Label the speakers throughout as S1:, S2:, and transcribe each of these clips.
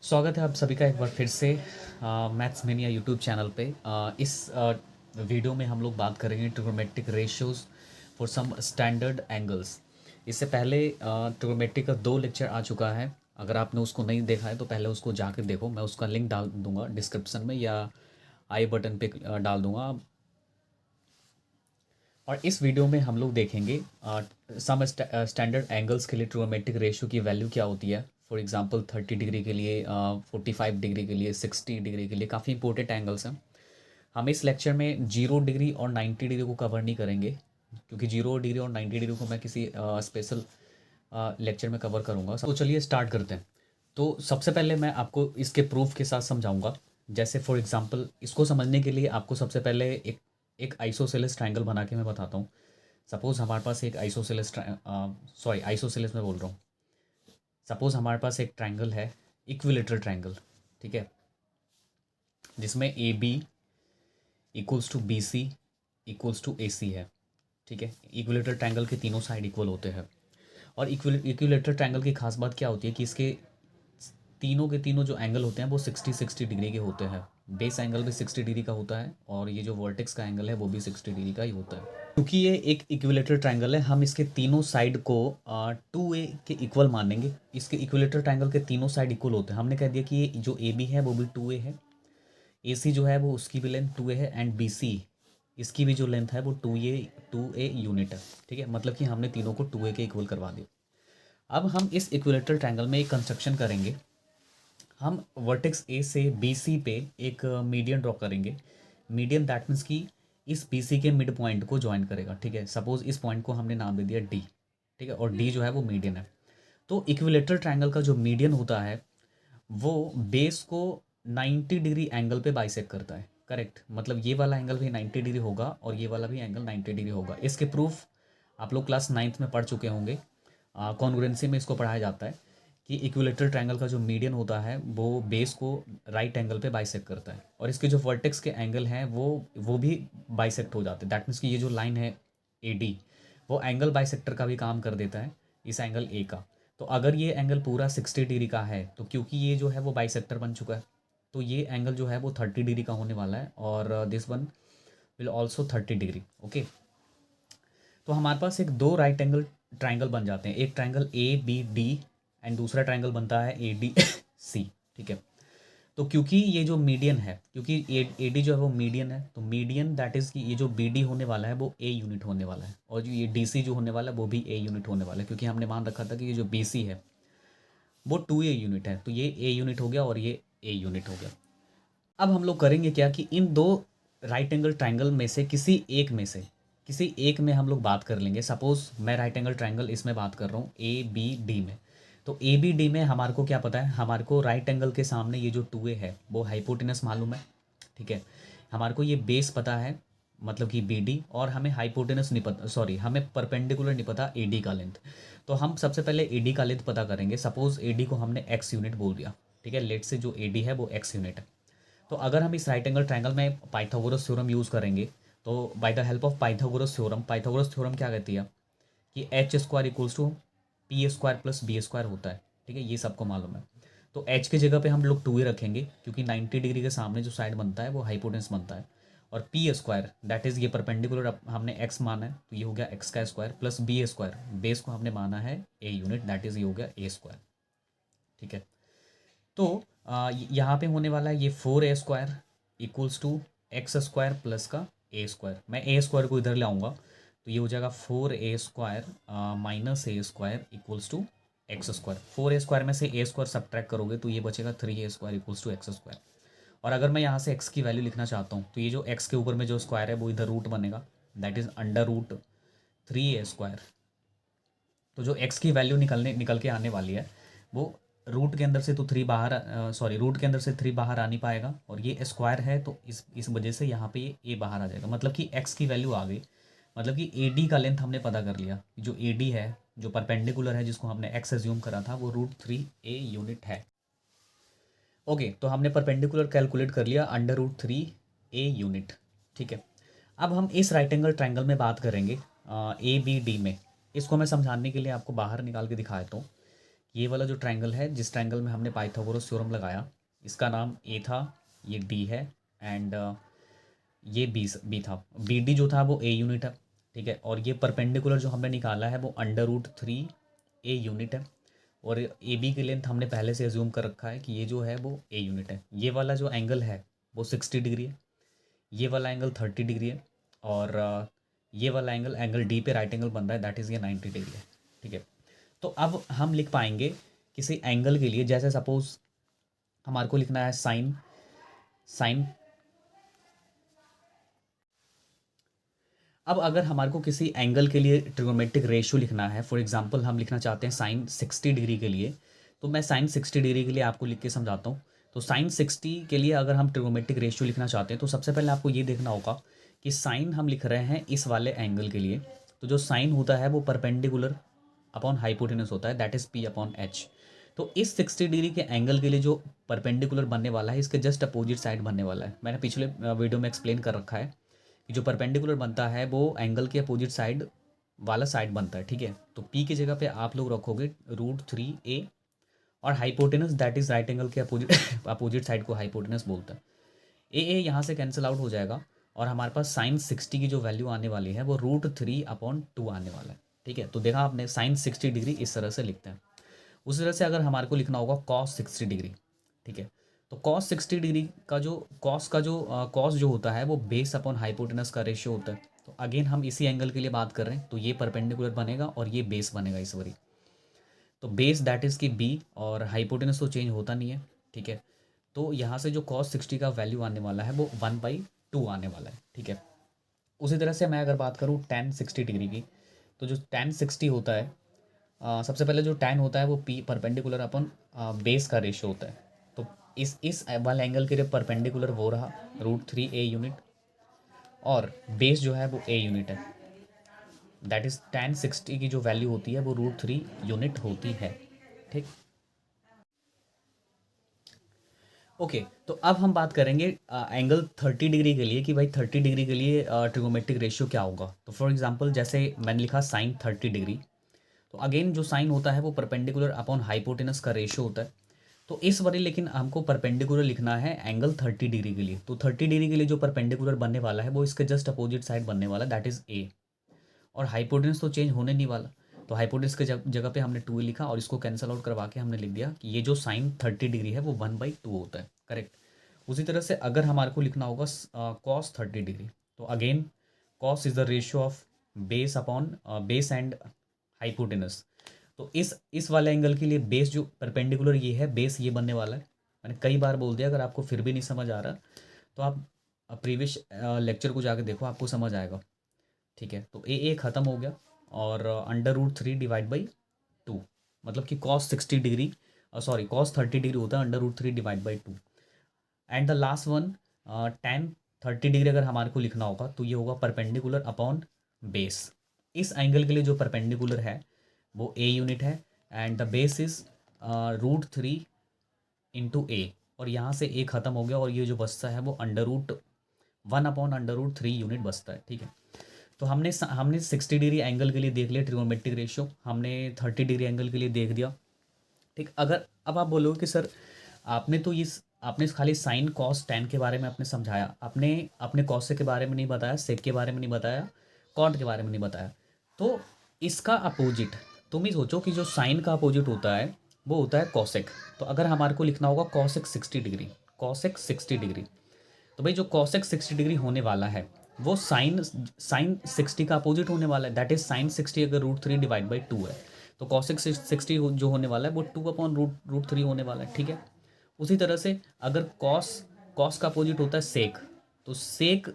S1: स्वागत है आप सभी का एक बार फिर से मैथ्स मेनिया यूट्यूब चैनल पे। इस वीडियो में हम लोग बात करेंगे trigonometric ratios for some standard angles. इससे पहले ट्रिग्नोमेट्रिक का 2 लेक्चर आ चुका है। अगर आपने उसको नहीं देखा है तो पहले उसको जाकर देखो। मैं उसका लिंक डाल दूंगा डिस्क्रिप्शन में या आई बटन पे डाल दूंगा। और इस वीडियो में हम लोग देखेंगे सम स्टैंडर्ड एंगल्स के लिए ट्रिग्नोमेट्रिक रेशियो की वैल्यू क्या होती है। फॉर एग्जांपल 30 डिग्री के लिए, 45 डिग्री के लिए, 60 डिग्री के लिए काफ़ी इंपॉर्टेंट एंगल्स हैं। हम इस लेक्चर में 0 डिग्री और 90 डिग्री को कवर नहीं करेंगे, क्योंकि 0 डिग्री और 90 डिग्री को मैं किसी स्पेशल लेक्चर में कवर करूँगा। तो चलिए स्टार्ट करते हैं। तो सबसे पहले मैं आपको इसके प्रूफ के साथ समझाऊंगा। जैसे फॉर एग्जांपल इसको समझने के लिए आपको सबसे पहले एक एक आइसोसेलेस ट्रायंगल बना के मैं बताता हूँ। सपोज़ हमारे पास एक आइसोसेलेस में बोल रहा हूँ। सपोज़ हमारे पास एक ट्रायंगल है, इक्विलेटरल ट्रायंगल, ठीक है, जिसमें A B equals to B C equals to A C है। ठीक है, इक्विलेटरल ट्रायंगल के तीनों साइड इक्वल होते हैं। और इक्विलेटरल ट्रायंगल की खास बात क्या होती है कि इसके तीनों के तीनों जो एंगल होते हैं वो 60 डिग्री के होते हैं। बेस एंगल भी 60 डिग्री का होता है और ये जो वर्टेक्स का एंगल है वो भी 60 डिग्री का ही होता है। क्योंकि ये एक इक्विलेटरल ट्रायंगल है, हम इसके तीनों साइड को 2a के इक्वल मानेंगे। इसके इक्विलेटरल ट्रायंगल के तीनों साइड इक्वल होते हैं। हमने कह दिया कि ये जो ए बी है वो भी 2a है, ए सी जो है वो उसकी भी लेंथ 2a है, एंड बी सी इसकी भी जो लेंथ है वो 2a यूनिट है। ठीक है, मतलब कि हमने तीनों को 2a के इक्वल करवा दिया। अब हम इस इक्विलेटरल ट्रायंगल में एक कंस्ट्रक्शन करेंगे। हम वर्टेक्स ए से बी सी पे एक मीडियन ड्रॉ करेंगे। मीडियन दैट मीन्स कि इस बी सी के मिड पॉइंट को ज्वाइन करेगा। ठीक है, सपोज इस पॉइंट को हमने नाम दे दिया डी। ठीक है, और डी जो है वो मीडियन है। तो इक्विलेटरल ट्रायंगल का जो मीडियन होता है वो बेस को 90 डिग्री एंगल पे बाइसेक्ट करता है। करेक्ट, मतलब ये वाला एंगल भी 90 डिग्री होगा और ये वाला भी एंगल 90 डिग्री होगा। इसके प्रूफ आप लोग क्लास 9th में पढ़ चुके होंगे। कॉन्ग्रुएंसी में इसको पढ़ाया जाता है कि इक्विलेटरल ट्रायंगल का जो मीडियन होता है वो बेस को राइट एंगल पे बाइसेक्ट करता है, और इसके जो वर्टेक्स के एंगल हैं वो भी बाइसेक्ट हो जाते हैं। दैट मीन्स कि ये जो लाइन है ए डी वो एंगल बाइसेक्टर का भी काम कर देता है इस एंगल ए का। तो अगर ये एंगल पूरा 60 डिग्री का है तो क्योंकि ये जो है वो बाइसेक्टर बन चुका है, तो ये एंगल जो है वो 30 डिग्री का होने वाला है, और this one will also 30 degree. Okay, तो हमारे पास एक दो राइट एंगल ट्राइंगल बन जाते हैं। एक triangle A B D and दूसरा ट्राइंगल बनता है ए डी सी। ठीक है, तो क्योंकि ये जो मीडियन है, क्योंकि ए डी जो है वो मीडियन है, तो मीडियन दैट इज़ कि ये जो बी डी होने वाला है वो ए यूनिट होने वाला है, और जो ये डी सी जो होने वाला है वो भी ए यूनिट होने वाला है, क्योंकि हमने मान रखा था कि ये जो बी सी है वो 2a यूनिट है, तो ये ए यूनिट हो गया और ये ए यूनिट हो गया। अब हम लोग करेंगे क्या कि इन दो राइट एंगल ट्राइंगल में से किसी एक में हम लोग बात कर लेंगे। सपोज मैं राइट एंगल ट्राइंगल इसमें बात कर रहा हूँ ए बी डी में। तो ए बी डी में हमारे को क्या पता है, हमारे को राइट एंगल के सामने ये जो 2a है वो हाइपोटेनस मालूम है। ठीक है, हमारे को ये बेस पता है, मतलब कि बी डी, और हमें हाइपोटेनस नहीं पता, सॉरी हमें परपेंडिकुलर नहीं पता ए डी का लेंथ। तो हम सबसे पहले ए डी का लेंथ पता करेंगे। सपोज ए डी को हमने एक्स यूनिट बोल दिया। ठीक है, लेट से जो ए डी है वो एक्स यूनिट है। तो अगर हम इस राइट एंगल ट्रायंगल में पाइथागोरस थ्योरम यूज़ करेंगे, तो by the help of Pythagoras theorem क्या कहती है कि H square equals to P square plus B square होता है। ठीक है, ये सबको मालूम है। तो एच की जगह पे हम लोग 2a रखेंगे, क्योंकि 90 डिग्री के सामने जो साइड बनता है वो हाइपोटेनस बनता है। और पी स्क्वायर दैट इज़ ये परपेंडिकुलर हमने एक्स माना है, तो ये हो गया एक्स का square, plus B square base को हमने माना है ए यूनिट, दैट इज़ ये हो गया ए स्क्वायर। ठीक है, तो यहाँ पे होने वाला है ये 4a² equals to X square plus का ए स्क्वायर। मैं ए स्क्वायर को इधर ले आऊँगा तो ये हो जाएगा 4a² minus A square equals to X square. 4a² में से ए स्क्वायर सब्ट्रैक्ट करोगे तो ये बचेगा 3a² equals to X square. और अगर मैं यहाँ से एक्स की वैल्यू लिखना चाहता हूँ तो ये जो एक्स के ऊपर में जो स्क्वायर है वो इधर रूट बनेगा, that is under root 3a²। तो जो एक्स की वैल्यू निकल के आने वाली है वो रूट के अंदर से तो रूट के अंदर से 3 बाहर आ नहीं पाएगा, और ये स्क्वायर है तो इस वजह से यहाँ पे ये ए बाहर आ जाएगा, मतलब कि एक्स की वैल्यू आ गई। मतलब कि ए डी का लेंथ हमने पता कर लिया। जो ए डी है, जो परपेंडिकुलर है, जिसको हमने एक्स एज्यूम करा था, वो √3a यूनिट है। ओके, तो हमने परपेंडिकुलर कैलकुलेट कर लिया अंडर √3a यूनिट। ठीक है, अब हम इस राइट एंगल ट्राइंगल में बात करेंगे ए बी डी में। इसको मैं समझाने के लिए आपको बाहर निकाल के दिखा देता हूँ ये वाला जो ट्रायंगल है, जिस ट्रायंगल में हमने पाइथागोरस थ्योरम लगाया, इसका नाम ए था, ये डी है, एंड ये बी था। बी डी जो था वो ए यूनिट है, ठीक है। और ये परपेंडिकुलर जो हमने निकाला है वो अंडर रूट 3 ए यूनिट है। और ए बी की लेंथ हमने पहले से एज्यूम कर रखा है कि ये जो है वो ए यूनिट है। ये वाला जो एंगल है वो 60 डिग्री है, ये वाला एंगल 30 डिग्री है, और ये वाला एंगल एंगल डी पे राइट एंगल बन रहा है, दैट इज़ ये 90 डिग्री है, ठीक है। तो अब हम लिख पाएंगे किसी एंगल के लिए, जैसे सपोज हमारे को लिखना है साइन साइन अब अगर हमारे को किसी एंगल के लिए ट्रिगोनोमेट्रिक रेशियो लिखना है, फॉर एग्जांपल हम लिखना चाहते हैं साइन 60 डिग्री के लिए, तो मैं साइन 60 डिग्री के लिए आपको लिख के समझाता हूँ। तो साइन 60 के लिए अगर हम ट्रिगोनोमेट्रिक रेशियो लिखना चाहते हैं तो सबसे पहले आपको ये देखना होगा कि साइन हम लिख रहे हैं इस वाले एंगल के लिए, तो जो साइन होता है वो परपेंडिकुलर अपॉन हाइपोटेनस होता है, that is P upon H. तो इस 60 डिग्री के एंगल के लिए जो परपेंडिकुलर बनने वाला है, इसके जस्ट अपोजिट साइड बनने वाला है। मैंने पिछले वीडियो में एक्सप्लेन कर रखा है कि जो परपेंडिकुलर बनता है वो एंगल के अपोजिट साइड वाला साइड बनता है, ठीक है। तो पी की जगह पे आप लोग रखोगे √3a, और hypotenuse that is right angle के अपोजिट अपोजिट साइड को हाइपोटेनस बोलता है। ए यहाँ से कैंसिल आउट हो जाएगा, और हमारे पास साइन 60 की जो वैल्यू आने वाली है वो √3/2 आने वाला है, ठीक है। तो देखा आपने, साइन 60 डिग्री इस तरह से लिखते हैं। उसी तरह से अगर हमारे को लिखना होगा कॉस 60 डिग्री, ठीक है। तो कॉस 60 डिग्री का जो कॉस जो होता है वो बेस अपॉन हाइपोटेनस का रेशियो होता है। तो अगेन हम इसी एंगल के लिए बात कर रहे हैं, तो ये परपेंडिकुलर बनेगा और ये बेस बनेगा इस वरी। तो बेस दैट इज़ की बी, और हाइपोटेनस तो चेंज होता नहीं है, ठीक है। तो यहाँ से जो कॉस 60 का वैल्यू आने वाला है वो 1/2 आने वाला है, ठीक है। उसी तरह से मैं अगर बात करूँ tan 60 डिग्री की, तो जो tan 60 होता है, सबसे पहले जो tan होता है वो पी परपेंडिकुलर अपन बेस का रेशियो होता है। तो इस वाले एंगल के लिए परपेंडिकुलर वो रहा √3a यूनिट, और बेस जो है वो a यूनिट है, दैट इज tan 60 की जो वैल्यू होती है वो √3 यूनिट होती है, ठीक। ओके, तो अब हम बात करेंगे एंगल 30 डिग्री के लिए कि भाई 30 डिग्री के लिए ट्रिगोमेट्रिक रेशियो क्या होगा। तो फॉर एग्जांपल जैसे मैंने लिखा साइन 30 डिग्री, तो अगेन जो साइन होता है वो परपेंडिकुलर अपॉन हाइपोटेनस का रेशियो होता है। तो इस बारी लेकिन हमको परपेंडिकुलर लिखना है एंगल 30 डिग्री के लिए। तो 30 डिग्री के लिए जो परपेंडिकुलर बनने वाला है वो इसके जस्ट अपोजिट साइड बनने वाला है, दैट इज़ ए। और हाइपोटेनस तो चेंज होने नहीं वाला, तो हाइपोटेनस के जगह पे हमने 2 लिखा, और इसको कैंसल आउट करवा के हमने लिख दिया कि ये जो साइन 30 डिग्री है वो 1/2 होता है, करेक्ट। उसी तरह से अगर हमारे को लिखना होगा कॉस 30 डिग्री, तो again cos is the ratio of base upon base and hypotenuse. तो इस वाले एंगल के लिए बेस जो परपेंडिकुलर ये है, बेस ये बनने वाला है। मैंने कई बार बोल दिया, अगर आपको फिर भी नहीं समझ आ रहा तो आप प्रीवियस लेक्चर को जाके देखो, आपको समझ आएगा, ठीक है। तो ए ख़त्म हो गया, और √3/2, मतलब कि cos 60 degree, sorry cos 30 degree होता है √3/2। And the last one tan 30 degree अगर हमारे को लिखना होगा तो ये होगा परपेंडिकुलर अपॉन बेस। इस एंगल के लिए जो परपेंडिकुलर है वो a यूनिट है, and the base is √3 into A, और यहाँ से a ख़त्म हो गया, और ये जो बचता है वो √1/√3 यूनिट बचता है, ठीक है। तो हमने 60 डिग्री एंगल के लिए देख लिया ट्रिगोनोमेट्रिक रेशियो, हमने 30 डिग्री एंगल के लिए देख दिया, ठीक। अगर अब आप बोलोगे कि सर आपने खाली साइन कॉस टैन के बारे में आपने समझाया, आपने अपने कॉसेक के बारे में नहीं बताया, सेक के बारे में नहीं बताया, कॉट के बारे में नहीं बताया। तो इसका अपोजिट, तुम ही सोचो कि जो साइन का अपोजिट होता है वो होता है कॉसेक। तो अगर हमारे को लिखना होगा कॉसेक 60 डिग्री, कॉसेक 60 डिग्री, तो भाई जो कॉसेक 60 डिग्री होने वाला है वो साइन 60 का अपोजिट होने वाला है, दैट इज साइन 60 अगर √3/2 है तो कॉसेक 60 जो होने वाला है वो 2/√3 होने वाला है, ठीक है। उसी तरह से अगर कॉस का अपोजिट होता है सेक, तो सेक,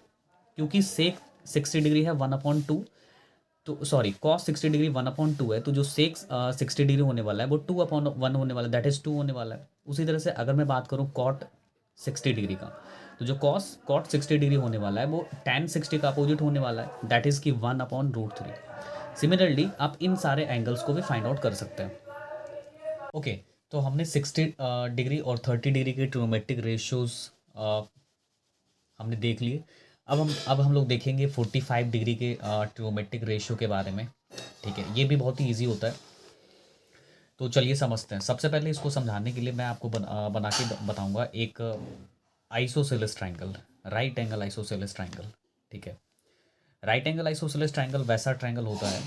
S1: क्योंकि सेक 60 डिग्री है 1/2, तो सॉरी कॉस 60 डिग्री 1/2 है, तो जो सेक 60 डिग्री होने वाला है वो 2/1 होने वाला है, दैट इज़ 2 होने वाला है। उसी तरह से अगर मैं बात करूँ कॉट 60 डिग्री का, तो जो कॉट 60 डिग्री होने वाला है वो tan 60 का अपोजिट होने वाला है, दैट इज़ की 1/√3। सिमिलरली आप इन सारे एंगल्स को भी फाइंड आउट कर सकते हैं। ओके, तो हमने 60 डिग्री और 30 डिग्री के ट्रिग्नोमेट्रिक रेशियोज हमने देख लिए। अब हम लोग देखेंगे 45 डिग्री के ट्रिग्नोमेट्रिक रेशियो के बारे में, ठीक है। ये भी बहुत ही ईजी होता है। तो चलिए समझते हैं। सबसे पहले इसको समझाने के लिए मैं आपको बना के बताऊंगा एक isosceles triangle, right angle isosceles triangle. ठीक है, राइट एंगल आइसोसेलेस ट्रायंगल वैसा ट्रायंगल होता है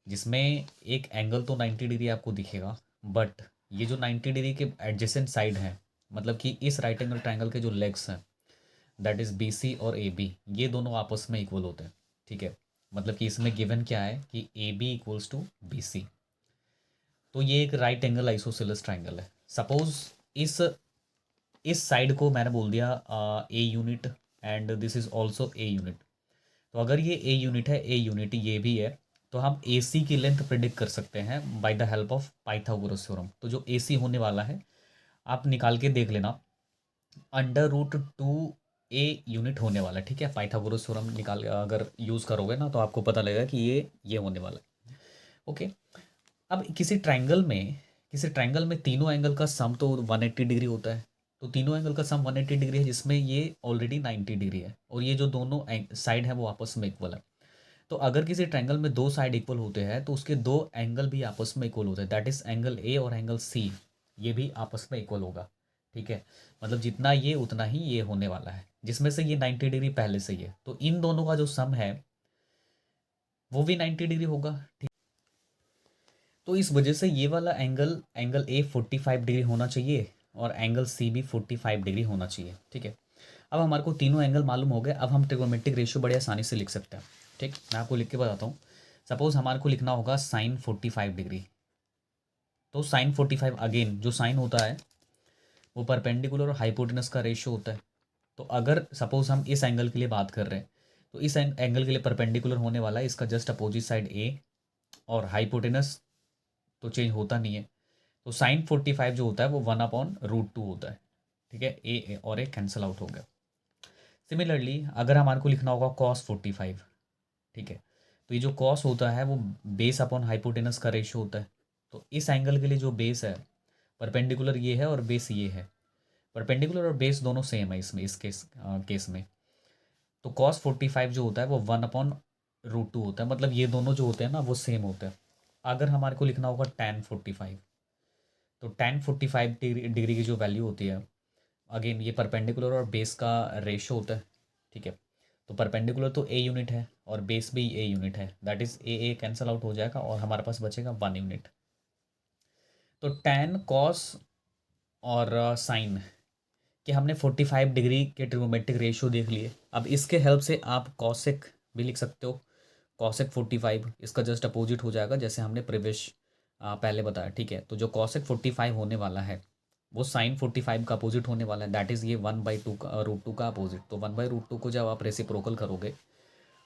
S1: जिसमें एक एंगल तो 90 डिग्री आपको दिखेगा, बट ये जो 90 डिग्री के एडजेसेंट साइड है, मतलब कि इस राइट एंगल ट्रायंगल के जो लेग्स हैं, दैट इज़ बी सी और ए बी, ये दोनों आपस में इक्वल होते हैं। ठीक है, मतलब कि इसमें गिवन क्या है कि A B equals to B C. तो ये एक राइट एंगल आइसोसेलेस ट्रायंगल है। सपोज इस इस साइड को मैंने बोल दिया A unit and this is also A unit. तो अगर ये ए यूनिट है, ए यूनिट ये भी है, तो हम ए सी की लेंथ प्रिडिक्ट कर सकते हैं bye the help of Pythagoras theorem. तो जो ए सी होने वाला है आप निकाल के देख लेना, अंडर रूट 2 ए यूनिट होने वाला है। ठीक है, पाइथागोरस थ्योरम निकाल अगर यूज़ करोगे ना तो आपको पता लगेगा कि ये होने वाला है। ओके, अब किसी ट्रायंगल में तीनों एंगल का सम तो 180 डिग्री होता है। तो तीनों एंगल का सम 180 डिग्री है, जिसमें ये ऑलरेडी 90 डिग्री है और ये जो दोनों साइड है वो आपस में इक्वल है। तो अगर किसी ट्रायंगल में दो साइड इक्वल होते हैं तो उसके दो एंगल भी आपस में इक्वल होते हैं, दैट इज एंगल ए और एंगल सी, ये भी आपस में इक्वल होगा। ठीक है, मतलब जितना ये उतना ही ये होने वाला है, जिसमें से ये 90 डिग्री पहले से ही है, तो इन दोनों का जो सम है वो भी 90 डिग्री होगा। ठीक, तो इस वजह से ये वाला एंगल एंगल ए 45 डिग्री होना चाहिए और एंगल सी भी 45 डिग्री होना चाहिए। ठीक है, अब हमारे को तीनों एंगल मालूम हो गए। अब हम ट्रिग्नोमेट्रिक रेशियो बड़े आसानी से लिख सकते हैं। ठीक, मैं आपको लिख के बताता हूँ। सपोज हमारे को लिखना होगा साइन 45 डिग्री। तो साइन 45, अगेन जो साइन होता है वो परपेंडिकुलर और हाइपोटेनस का रेशियो होता है। तो अगर सपोज हम इस एंगल के लिए बात कर रहे हैं तो इस एंगल के लिए परपेंडिकुलर होने वाला है इसका जस्ट अपोजिट साइड ए, और हाइपोटेनस तो चेंज होता नहीं है। तो साइन 45 जो होता है वो 1/√2 होता है। ठीक है, ए और ए कैंसिल आउट हो गया। सिमिलरली अगर हमारे को लिखना होगा कॉस 45, ठीक है, तो ये जो कॉस होता है वो बेस अपॉन हाइपोटेनस का रेशियो होता है। तो इस एंगल के लिए जो बेस है, परपेंडिकुलर ये है और बेस ये है, परपेंडिकुलर और बेस दोनों सेम है इसमें, इस केस में। तो कॉस 45 जो होता है वो 1/√2 होता है, मतलब ये दोनों जो होते हैं ना वो सेम होते हैं। अगर हमारे को लिखना होगा tan 45, तो tan 45 डिग्री की जो वैल्यू होती है, अगेन ये परपेंडिकुलर और बेस का रेशो होता है। ठीक है, तो परपेंडिकुलर तो ए यूनिट है और बेस भी ए यूनिट है, that is a cancel out हो जाएगा और हमारे पास बचेगा 1 यूनिट। तो tan कॉस और साइन कि हमने 45 डिग्री के ट्रिग्नोमेट्रिक रेशियो देख लिए। अब इसके हेल्प से आप कॉसेक भी लिख सकते हो। कॉसेक 45 इसका जस्ट अपोजिट हो जाएगा, जैसे हमने प्रीवियस पहले बताया। ठीक है, तो जो कॉसेक 45 होने वाला है वो साइन 45 का अपोजिट होने वाला है, दैट इज़ ये 1/2 का √2 का अपोजिट। तो 1/√2 को जब आप रेसिप्रोकल करोगे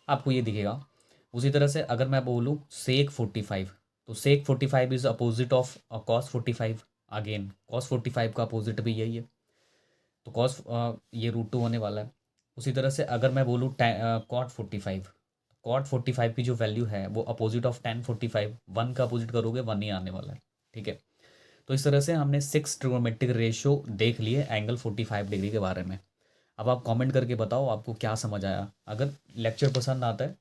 S1: आपको ये दिखेगा। उसी तरह से अगर मैं बोलूँ सेक 45, तो सेक 45 is opposite of cos 45। Again cos 45 का अपोजिट भी यही है, तो कॉस ये √2 होने वाला है। उसी तरह से अगर मैं बोलूँ कॉट 45, कॉट 45 की जो वैल्यू है वो अपोजिट ऑफ tan 45, 1 का अपोजिट करोगे 1 ही आने वाला है। ठीक है, तो इस तरह से हमने 6 ट्रिग्नोमेट्रिक रेशियो देख लिए एंगल 45 डिग्री के बारे में। अब आप कमेंट करके बताओ आपको क्या समझ आया। अगर लेक्चर पसंद आता है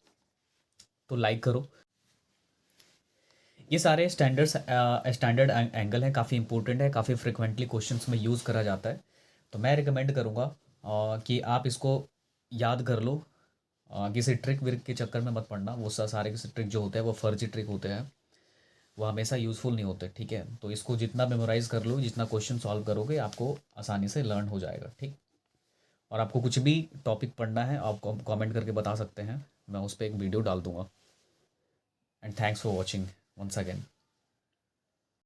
S1: तो लाइक करो। ये सारे स्टैंडर्ड एंगल हैं, काफ़ी इंपॉर्टेंट है, काफ़ी फ्रिक्वेंटली क्वेश्चंस में यूज़ करा जाता है। तो मैं रिकमेंड करूँगा कि आप इसको याद कर लो। किसी ट्रिक विक के चक्कर में मत पड़ना, वो सारे किसी ट्रिक जो होते हैं वो फर्जी ट्रिक होते हैं, वो हमेशा यूज़फुल नहीं होते। ठीक है, तो इसको जितना मेमोराइज़ कर लो, जितना क्वेश्चन सॉल्व करोगे आपको आसानी से लर्न हो जाएगा। ठीक, और आपको कुछ भी टॉपिक पढ़ना है आप कमेंट करके बता सकते हैं, मैं उस पर एक वीडियो डाल दूँगा। And thanks for watching once again.